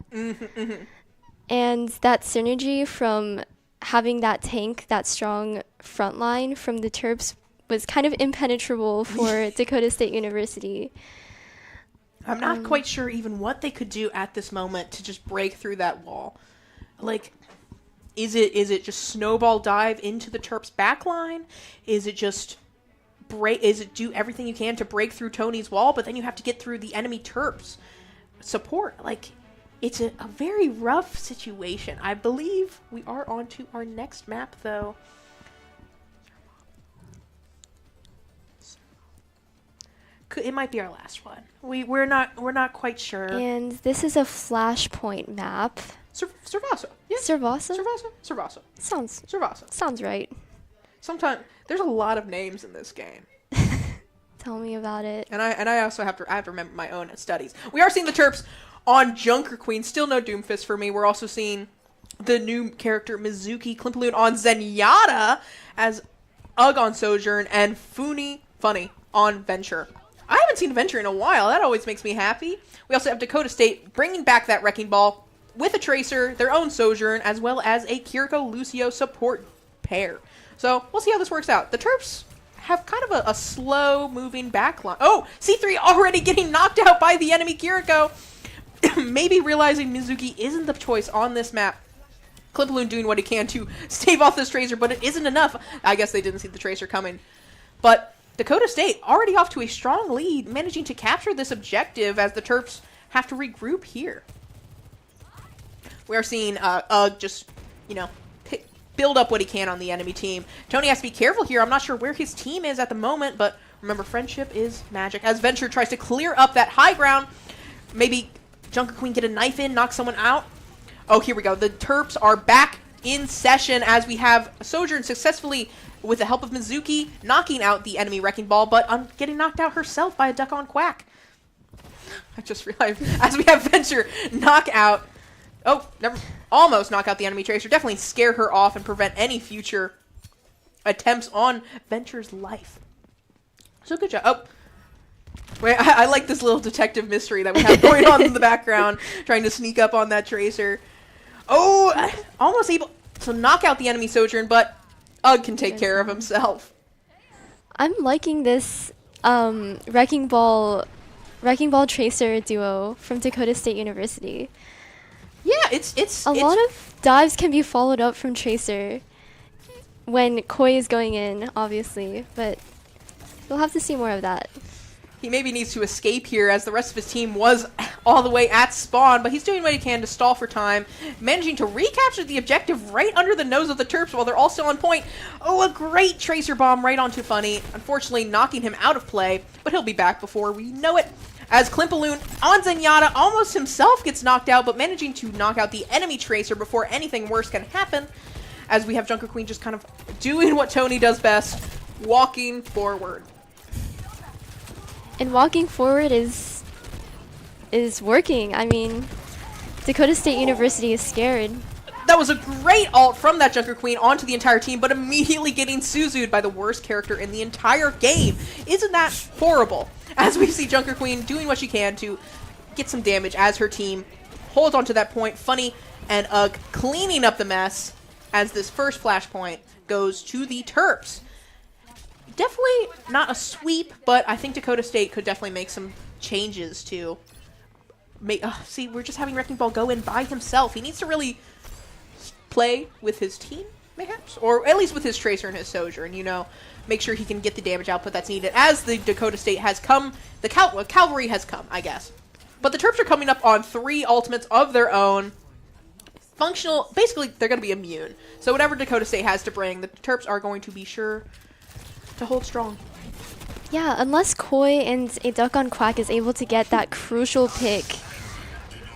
And that synergy from having that tank, that strong front line from the Terps was kind of impenetrable for Dakota State University. I'm not quite sure even what they could do at this moment to just break through that wall. like, is it just snowball dive into the Terps backline? Is it just do everything you can to break through Tony's wall, but then you have to get through the enemy Terps support? Like, it's a very rough situation. I believe we are on to our next map, though. It might be our last one. We're not quite sure. And this is a flashpoint map. Servaso. Yeah. Servaso? Servaso. Sounds Servaso. right. Sometimes there's a lot of names in this game. Tell me about it. And I also have to remember my own studies. We are seeing the Terps on Junker Queen. Still no Doomfist for me. We're also seeing the new character Mizuki Klimpaloon on Zenyatta, as Ugg on Sojourn, and Funny on Venture. I haven't seen Venture in a while. That always makes me happy. We also have Dakota State bringing back that Wrecking Ball with a Tracer, their own Sojourn, as well as a Kiriko-Lucio support pair. So we'll see how this works out. The Terps have kind of a slow-moving backline. Oh, C3 already getting knocked out by the enemy Kiriko. Maybe realizing Mizuki isn't the choice on this map. Klimpaloon doing what he can to stave off this Tracer, but it isn't enough. I guess they didn't see the Tracer coming. But Dakota State already off to a strong lead, managing to capture this objective as the Terps have to regroup here. We are seeing just, build up what he can on the enemy team. Tony has to be careful here. I'm not sure where his team is at the moment, but remember, friendship is magic. As Venture tries to clear up that high ground, maybe Junker Queen get a knife in, knock someone out. Oh, here we go. The Terps are back in session as we have Sojourn successfully, with the help of Mizuki, knocking out the enemy Wrecking Ball, but getting knocked out herself by a Duck on Quack. I just realized, as we have Venture knock out, almost knock out the enemy Tracer, definitely scare her off and prevent any future attempts on Venture's life. So good job. Oh, wait, I like this little detective mystery that we have going on in the background, trying to sneak up on that Tracer. Oh, almost able to knock out the enemy Sojourn, but Ugg can take care of himself. I'm liking this Wrecking Ball Tracer duo from Dakota State University. Yeah, it's a lot of dives can be followed up from Tracer when Koi is going in, obviously, but we'll have to see more of that. He maybe needs to escape here, as the rest of his team was all the way at spawn, but he's doing what he can to stall for time, managing to recapture the objective right under the nose of the Terps while they're all still on point. Oh, a great Tracer bomb right onto Funny, unfortunately knocking him out of play, but he'll be back before we know it. As Klimpaloon on Zenyatta almost himself gets knocked out, but managing to knock out the enemy Tracer before anything worse can happen, as we have Junker Queen just kind of doing what Tony does best, walking forward. And walking forward is working. I mean, Dakota State University is scared. That was a great ult from that Junker Queen onto the entire team, but immediately getting Suzu'd by the worst character in the entire game. Isn't that horrible? As we see Junker Queen doing what she can to get some damage as her team holds onto that point. Funny and Ugg cleaning up the mess as this first flashpoint goes to the Terps. Definitely not a sweep, but I think Dakota State could definitely make some changes to make... see, we're just having Wrecking Ball go in by himself. He needs to really play with his team, perhaps? Or at least with his Tracer and his Sojourn, make sure he can get the damage output that's needed. As the Dakota State has come, the Cavalry has come, I guess. But the Terps are coming up on 3 ultimates of their own. Functional, basically, they're going to be immune. So whatever Dakota State has to bring, the Terps are going to be sure to hold strong. Yeah, unless Koi and a Duck on Quack is able to get that crucial pick.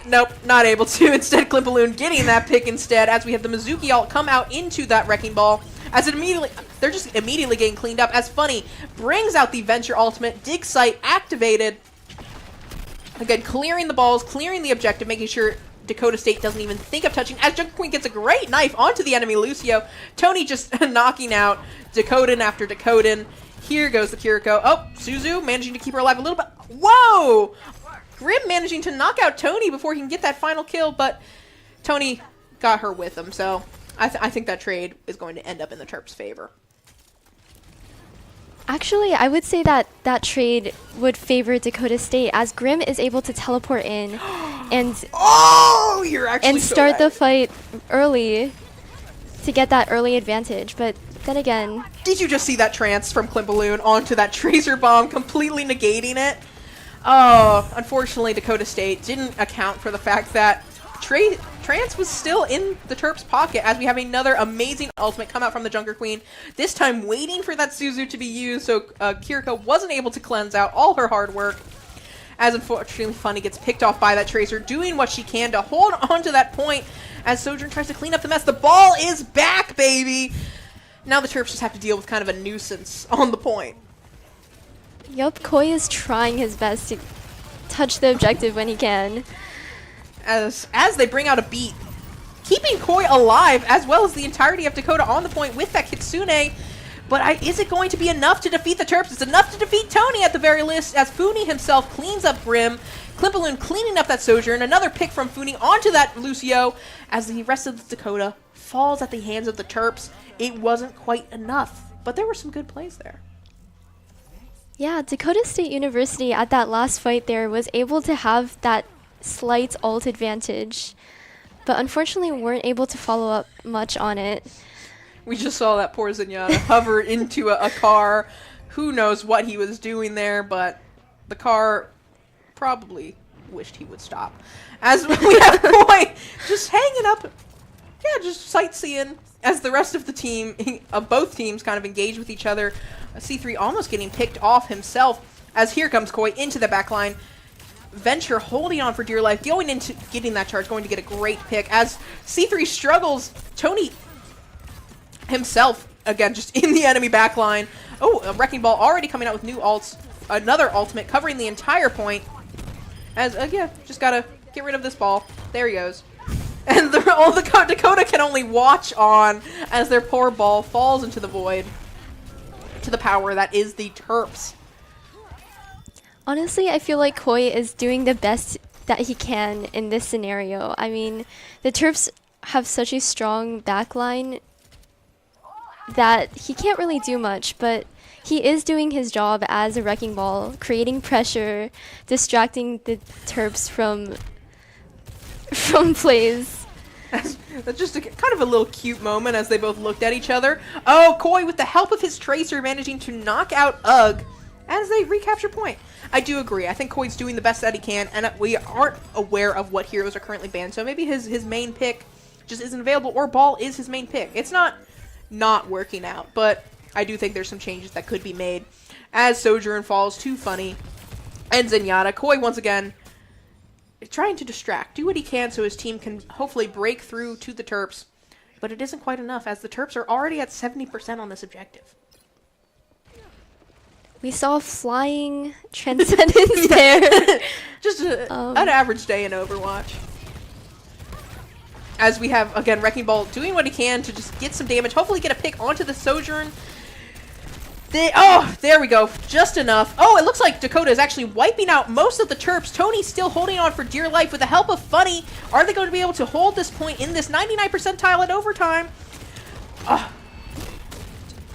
Nope, not able to. Instead, Klimpaloon getting that pick instead, as we have the Mizuki ult come out into that Wrecking Ball. As they're just immediately getting cleaned up. As Funny brings out the Venture ultimate, dig site activated. Again, clearing the balls, clearing the objective, making sure Dakota State doesn't even think of touching. As Junker Queen gets a great knife onto the enemy Lucio. Tony just knocking out Dakotan after Dakotan. Here goes the Kiriko. Oh, Suzu managing to keep her alive a little bit. Whoa! Grim managing to knock out Tony before he can get that final kill, but Tony got her with him, so I think that trade is going to end up in the Terps' favor. Actually, I would say that that trade would favor Dakota State, as Grim is able to teleport in and Oh, you're actually and so start right. the fight early to get that early advantage. But then again, Did you just see that trance from Klimpaloon onto that Tracer Bomb, completely negating it? Oh, unfortunately, Dakota State didn't account for the fact that Trance was still in the Terps' pocket as we have another amazing ultimate come out from the Junker Queen, this time waiting for that Suzu to be used, so Kirika wasn't able to cleanse out all her hard work. As unfortunately Funny gets picked off by that Tracer, doing what she can to hold on to that point as Sojourn tries to clean up the mess. The ball is back, baby! Now the Terps just have to deal with kind of a nuisance on the point. yup, Koi is trying his best to touch the objective when he can. As they bring out a beat, keeping Koi alive as well as the entirety of Dakota on the point with that Kitsune. But is it going to be enough to defeat the Terps? It's enough to defeat Tony at the very least, as Funi himself cleans up Grim. Klimpaloon cleaning up that Sojourn. Another pick from Funi onto that Lucio, as the rest of the Dakota falls at the hands of the Terps. It wasn't quite enough, but there were some good plays there. Yeah, Dakota State University at that last fight there was able to have that slight ult advantage, but unfortunately weren't able to follow up much on it. We just saw that poor Zenyatta hover into a car. Who knows what he was doing there, but the car probably wished he would stop. As we have Koi just hanging up, yeah, just sightseeing as the rest of the team, of both teams, kind of engage with each other. C3 almost getting picked off himself, as here comes Koi into the back line. Venture holding on for dear life, going into getting that charge, going to get a great pick. As C3 struggles, Tony himself, again, just in the enemy backline. Oh, a Wrecking Ball already coming out with new ults. Another ultimate covering the entire point. As, yeah, just gotta get rid of this ball. There he goes. And all the Dakota can only watch on as their poor ball falls into the void. To the power that is the Terps. Honestly, I feel like Koi is doing the best that he can in this scenario. I mean, the Terps have such a strong backline that he can't really do much, but he is doing his job as a Wrecking Ball, creating pressure, distracting the Terps from plays. That's just kind of a little cute moment as they both looked at each other. Oh, Koi, with the help of his Tracer, managing to knock out Ugg as they recapture point. I do agree. I think Koi's doing the best that he can, and we aren't aware of what heroes are currently banned, so maybe his main pick just isn't available, or Ball is his main pick. It's not working out, but I do think there's some changes that could be made. As Sojourn falls to Funny and Zenyatta, Koi once again trying to distract, do what he can so his team can hopefully break through to the Terps, but it isn't quite enough as the Terps are already at 70% on this objective. We saw flying transcendence there. Just an average day in Overwatch. As we have, again, Wrecking Ball doing what he can to just get some damage, hopefully get a pick onto the Sojourn. There we go. Just enough. Oh, it looks like Dakota is actually wiping out most of the Terps. Tony's still holding on for dear life with the help of Funny. Are they going to be able to hold this point in this 99 percentile at overtime?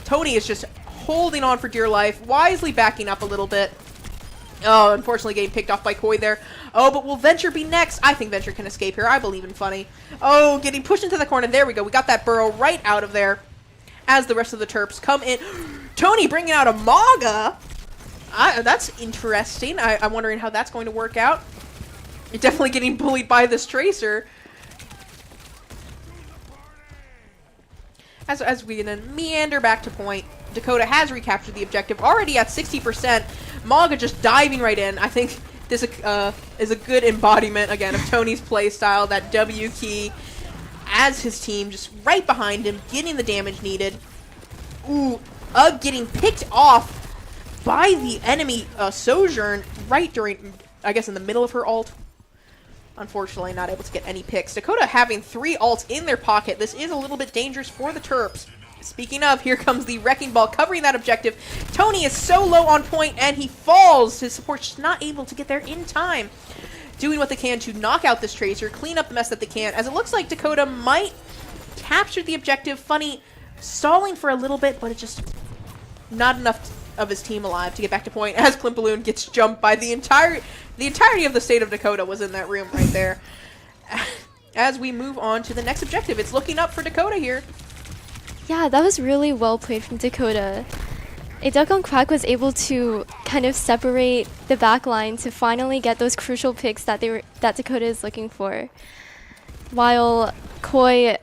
Tony is just holding on for dear life, wisely backing up a little bit. Oh, unfortunately getting picked off by Koi there. Oh, but will Venture be next? I think Venture can escape here. I believe in Funny. Oh, getting pushed into the corner. There we go. We got that burrow right out of there as the rest of the Terps come in. Tony bringing out a Maga. That's interesting. I'm wondering how that's going to work out. You're definitely getting bullied by this Tracer. As we then meander back to point, Dakota has recaptured the objective, already at 60%. Maga just diving right in. I think this is a good embodiment, again, of Tony's play style, that W key, as his team just right behind him, getting the damage needed. Ooh, getting picked off by the enemy Sojourn right during, I guess, in the middle of her ult. Unfortunately, not able to get any picks. Dakota having 3 ults in their pocket. This is a little bit dangerous for the Terps. Speaking of, here comes the Wrecking Ball covering that objective. Tony is so low on point, and he falls. His support's just not able to get there in time. Doing what they can to knock out this Tracer, clean up the mess that they can, as it looks like Dakota might capture the objective. Funny stalling for a little bit, but it's just not enough of his team alive to get back to point as Klimpaloon gets jumped by the entirety of the state of Dakota was in that room right there. As we move on to the next objective, it's looking up for Dakota here. Yeah, that was really well played from Dakota. A Duck on Quack was able to kind of separate the back line to finally get those crucial picks that Dakota is looking for, while Koi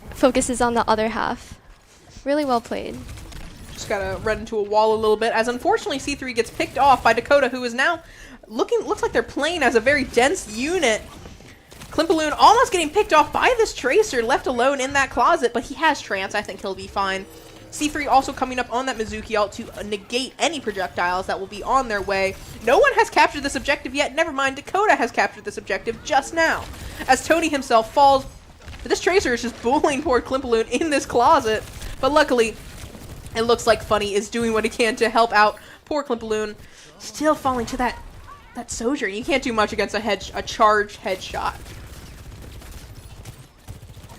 focuses on the other half. Really well played. Just gotta run into a wall a little bit, as unfortunately C3 gets picked off by Dakota, who is now looks like they're playing as a very dense unit. Klimpaloon almost getting picked off by this Tracer, left alone in that closet, but he has Trance. I think he'll be fine. C3 also coming up on that Mizuki ult to negate any projectiles that will be on their way. No one has captured this objective yet. Never mind, Dakota has captured this objective just now. As Tony himself falls, this Tracer is just bullying poor Klimpaloon in this closet. But luckily, it looks like Funny is doing what he can to help out poor Klimpaloon. Still falling to that Sojourn. You can't do much against a charged headshot.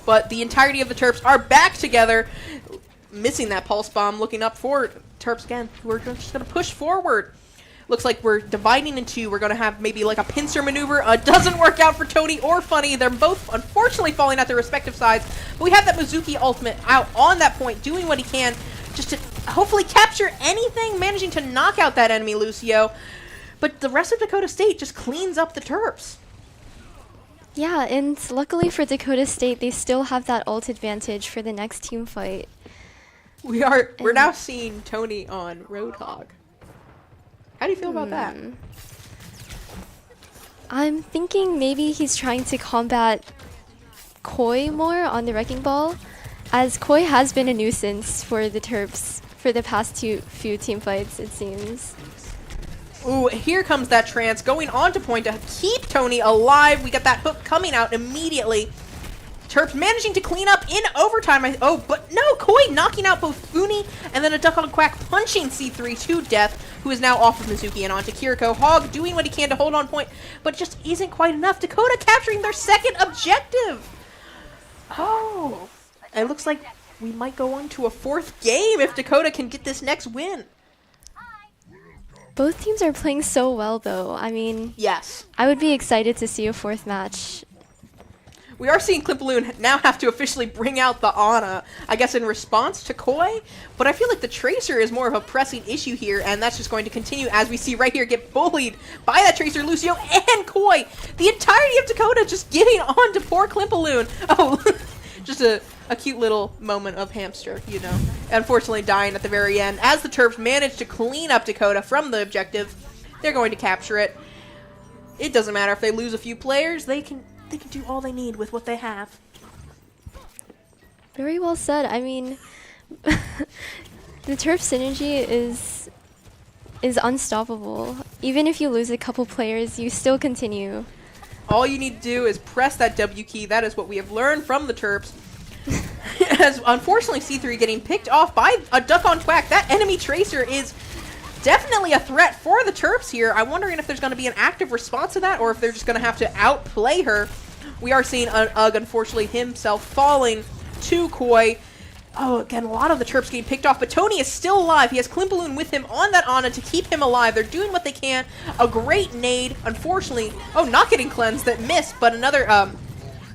But the entirety of the Terps are back together. Missing that pulse bomb, looking up for Terps again. We're just going to push forward. Looks like we're dividing in two. We're going to have maybe like a pincer maneuver. Doesn't work out for Tony or Funny. They're both unfortunately falling at their respective sides. But we have that Mizuki ultimate out on that point, doing what he can just to hopefully capture anything, managing to knock out that enemy, Lucio. But the rest of Dakota State just cleans up the Terps. Yeah, and luckily for Dakota State, they still have that ult advantage for the next team fight. We're now seeing Tony on Roadhog. How do you feel about that? I'm thinking maybe he's trying to combat Koi more on the Wrecking Ball, as Koi has been a nuisance for the Terps for the past few team fights, it seems. Ooh, here comes that Trance going on to point to keep Tony alive. We got that hook coming out immediately. Terps managing to clean up in overtime. But no, Koi knocking out both Funi and then a Duck on Quack punching C3 to death, who is now off of Mizuki and onto Kiriko. Hog doing what he can to hold on point, but just isn't quite enough. Dakota capturing their second objective. Oh, it looks like we might go on to a fourth game if Dakota can get this next win. Both teams are playing so well, though. I mean, yes, I would be excited to see a fourth match. We are seeing Klimpaloon now have to officially bring out the Ana, I guess in response to Koi, but I feel like the Tracer is more of a pressing issue here, and that's just going to continue as we see right here get bullied by that Tracer, Lucio, and Koi. The entirety of Dakota just getting on to poor Klimpaloon. Oh, just a cute little moment of hamster, you know. Unfortunately dying at the very end. As the Terps manage to clean up Dakota from the objective, they're going to capture it. It doesn't matter if they lose a few players, they can do all they need with what they have. Very well said. I mean, the Terp synergy is unstoppable. Even if you lose a couple players, you still continue. All you need to do is press that W key. That is what we have learned from the Terps. As unfortunately C3 getting picked off by a Duck on Quack. That enemy Tracer is definitely a threat for the Terps here. I'm wondering if there's going to be an active response to that or if they're just going to have to outplay her. We are seeing Ugg, unfortunately, himself falling to Koi. Oh, again, a lot of the Terps getting picked off, but Tony is still alive. He has Klimpaloon with him on that Ana to keep him alive. They're doing what they can. A great nade, unfortunately. Oh, not getting cleansed, that missed, but another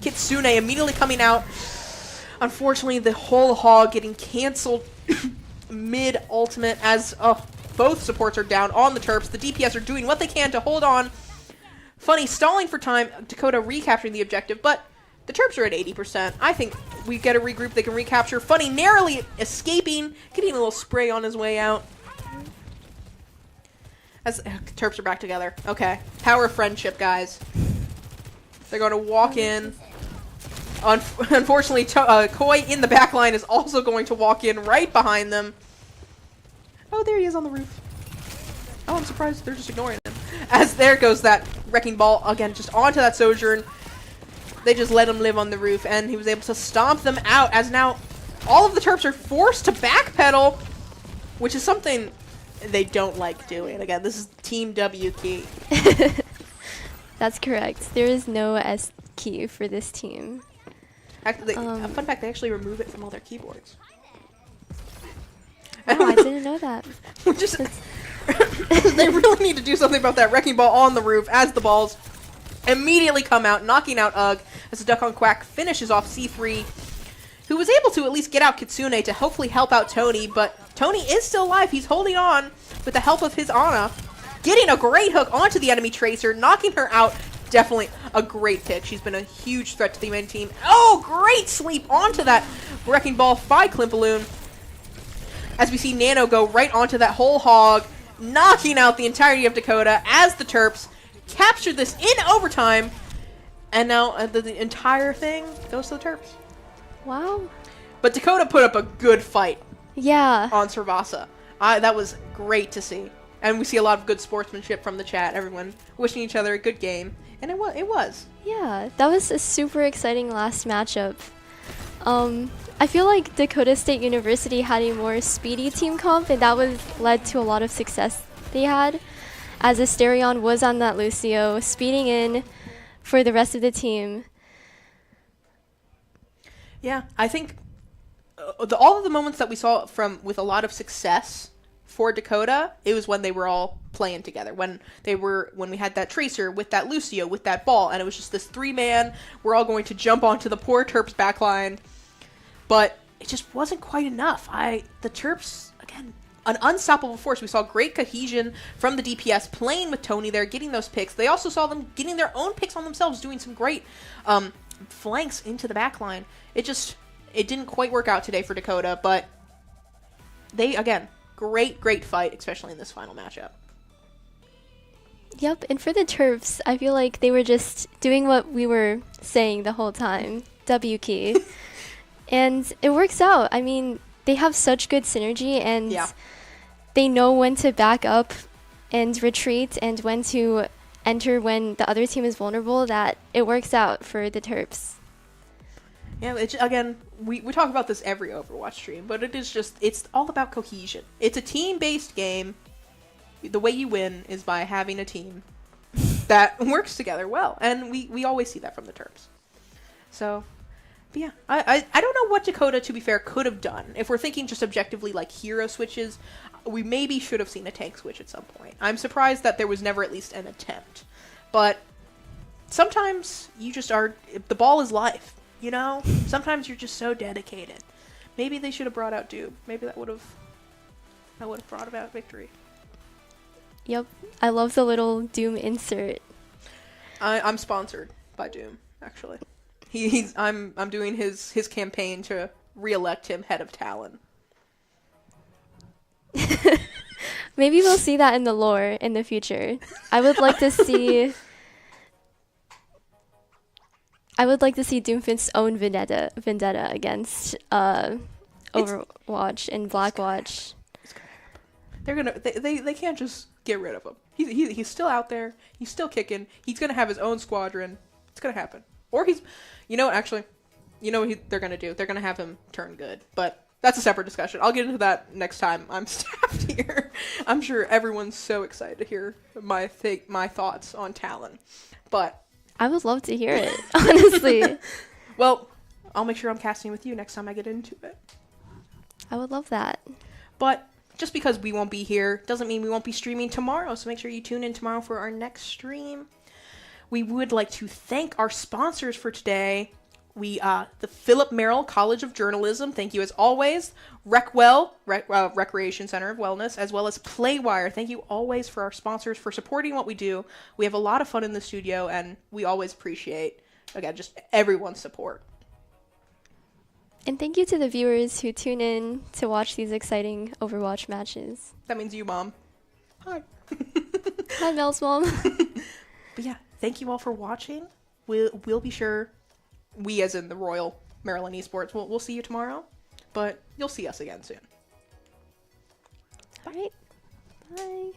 Kitsune immediately coming out. Unfortunately, the whole Hog getting canceled mid-ultimate as both supports are down on the Terps. The DPS are doing what they can to hold on. Funny stalling for time, Dakota recapturing the objective, but the Terps are at 80%. I think we get a regroup, they can recapture. Funny narrowly escaping, getting a little spray on his way out. As Terps are back together. Okay, power of friendship, guys. They're going to walk in. Unfortunately, Koi in the back line is also going to walk in right behind them. Oh, there he is on the roof. Oh, I'm surprised they're just ignoring him. As there goes that Wrecking Ball, again, just onto that Sojourn. They just let him live on the roof, and he was able to stomp them out, as now all of the Terps are forced to backpedal, which is something they don't like doing. Again, this is Team W key. That's correct. There is no S key for this team. Actually, fun fact, they actually remove it from all their keyboards. Wow, I didn't know that. Just they really need to do something about that wrecking ball on the roof as the balls immediately come out, knocking out Ugg as the Duck on Quack finishes off C3, who was able to at least get out Kitsune to hopefully help out Tony, but Tony is still alive. He's holding on with the help of his Ana, getting a great hook onto the enemy Tracer, knocking her out. Definitely a great pick. She's been a huge threat to the main team. Oh, great sleep onto that wrecking ball by Klimpaloon. As we see Nano go right onto that whole hog, knocking out the entirety of Dakota as the Terps capture this in overtime. And now the entire thing goes to the Terps. Wow. But Dakota put up a good fight Yeah. on Servasa. That was great to see. And we see a lot of good sportsmanship from the chat. Everyone wishing each other a good game. And it was. Yeah, that was a super exciting last matchup. I feel like Dakota State University had a more speedy team comp, and that led to a lot of success they had, as Asterion was on that Lucio, speeding in for the rest of the team. Yeah, I think all of the moments that we saw with a lot of success for Dakota, it was when they were all playing together. When we had that Tracer with that Lucio with that ball, and it was just this 3-man. We're all going to jump onto the poor Terps backline, but it just wasn't quite enough. The Terps, again, an unstoppable force. We saw great cohesion from the DPS playing with Tony there, getting those picks. They also saw them getting their own picks on themselves, doing some great flanks into the backline. It didn't quite work out today for Dakota, but they, again, great fight, especially in this final matchup. Yep, and for the Terps, I feel like they were just doing what we were saying the whole time, W key. And it works out. I mean, they have such good synergy, and they know when to back up and retreat and when to enter when the other team is vulnerable, that it works out for the Terps. Yeah, again, we talk about this every Overwatch stream, but it's all about cohesion. It's a team-based game. The way you win is by having a team that works together well, and we always see that from the Terps. So, but yeah, I don't know what Dakota, to be fair, could have done. If we're thinking just objectively like hero switches, we maybe should have seen a tank switch at some point. I'm surprised that there was never at least an attempt. But sometimes you just the ball is life. You know, sometimes you're just so dedicated. Maybe they should have brought out Doom. Maybe that would have brought about victory. Yep, I love the little Doom insert. I'm sponsored by Doom, actually. I'm doing his campaign to re-elect him head of Talon. Maybe we'll see that in the lore in the future. I would like to see Doomfist's own vendetta against Overwatch and Blackwatch. It's gonna happen. They can't just get rid of him. He's still out there. He's still kicking. He's gonna have his own squadron. It's gonna happen. Or they're gonna do. They're gonna have him turn good. But that's a separate discussion. I'll get into that next time I'm staffed here. I'm sure everyone's so excited to hear my thoughts on Talon. But I would love to hear it, honestly. Well, I'll make sure I'm casting with you next time I get into it. I would love that. But just because we won't be here doesn't mean we won't be streaming tomorrow, so make sure you tune in tomorrow for our next stream. We would like to thank our sponsors for today. The Philip Merrill College of Journalism, thank you as always. Recreation Center of Wellness, as well as Playwire. Thank you always for our sponsors for supporting what we do. We have a lot of fun in the studio, and we always appreciate, again, just everyone's support. And thank you to the viewers who tune in to watch these exciting Overwatch matches. That means you, Mom. Hi. Hi, Mel's mom. But yeah, thank you all for watching. We'll be sure, we as in the Royal Maryland Esports, we'll see you tomorrow, but you'll see us again soon. All right. Bye.